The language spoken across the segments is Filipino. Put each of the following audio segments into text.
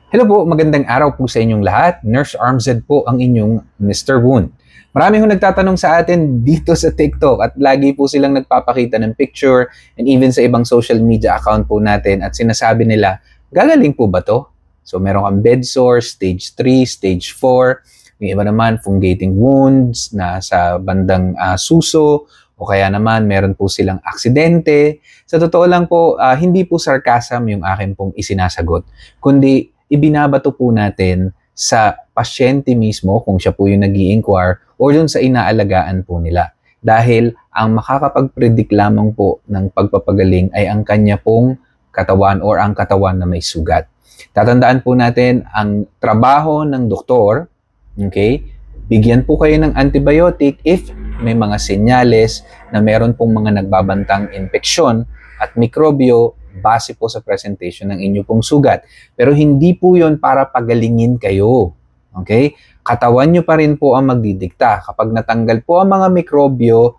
Hello po, magandang araw po sa inyong lahat. Nurse Armzed po ang inyong Mr. Woon. Marami hong nagtatanong sa atin dito sa TikTok at lagi po silang nagpapakita ng picture and even sa ibang social media account po natin at sinasabi nila, gagaling po ba to? So meron kang bed sore, stage 3, stage 4, may iba naman fungating wounds na sa bandang suso o kaya naman meron po silang aksidente. Sa totoo lang po, hindi po sarcasm yung akin pong isinasagot, kundi ibinabato po natin sa pasyente mismo kung siya po yung nag-i-inquire or dun sa inaalagaan po nila. Dahil ang makakapag-predict lamang po ng pagpapagaling ay ang kanya pong katawan or ang katawan na may sugat. Tatandaan po natin ang trabaho ng doktor, okay? Bigyan po kayo ng antibiotic if may mga senyales na meron pong mga nagbabantang infeksyon at mikrobyo base po sa presentation ng inyo pong sugat. Pero hindi po yon para pagalingin kayo. Okay? Katawan nyo pa rin po ang magdidikta. Kapag natanggal po ang mga mikrobyo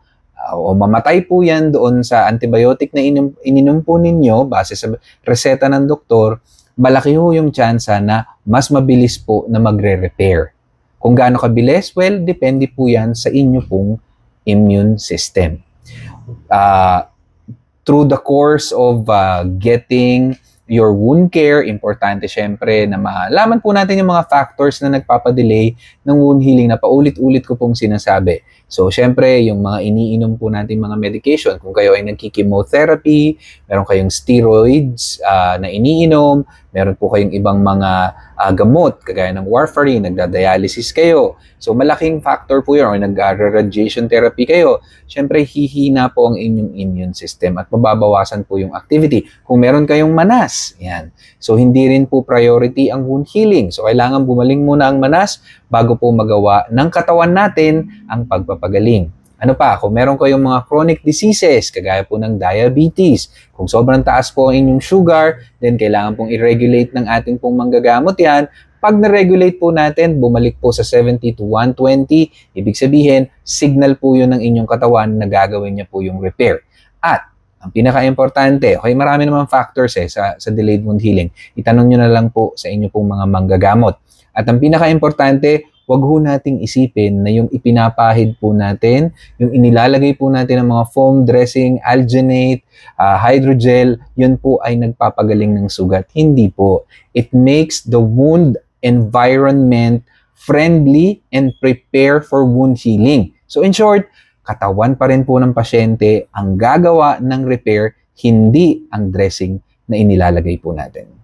o mamatay po yan doon sa antibiotic na ininom po ninyo base sa reseta ng doktor, malaki ho yung tsansa na mas mabilis po na magre-repair. Kung gaano kabilis, well, depende po yan sa inyo pong immune system. Through the course of getting your wound care, importante syempre na malaman po natin yung mga factors na nagpapadelay ng wound healing na paulit-ulit ko pong sinasabi. So syempre, yung mga iniinom po natin mga medication, kung kayo ay nagki-chemotherapy, meron kayong steroids na iniinom, meron po kayong ibang mga gamot, kagaya ng warfarin, nagda-dialysis kayo. So malaking factor po yun, or nag-radiation therapy kayo. Siyempre, hihina po ang inyong immune system at mababawasan po yung activity. Kung meron kayong manas, yan. So hindi rin po priority ang wound healing. So kailangan bumaling muna ang manas bago po magawa ng katawan natin ang pagpapagaling. Ano pa, kung meron kayong mga chronic diseases, kagaya po ng diabetes, kung sobrang taas po ang inyong sugar, then kailangan pong i-regulate ng ating pong manggagamot yan. Pag na-regulate po natin, bumalik po sa 70 to 120, ibig sabihin, signal po yun ng inyong katawan na gagawin niya po yung repair. At, ang pinaka-importante, okay, marami naman factors sa delayed wound healing. Itanong nyo na lang po sa inyo pong mga manggagamot. At ang pinaka-importante, wag ho nating isipin na yung ipinapahid po natin, yung inilalagay po natin ng mga foam dressing, alginate, hydrogel, yun po ay nagpapagaling ng sugat. Hindi po. It makes the wound environment friendly and prepare for wound healing. So in short, katawan pa rin po ng pasyente ang gagawa ng repair, hindi ang dressing na inilalagay po natin.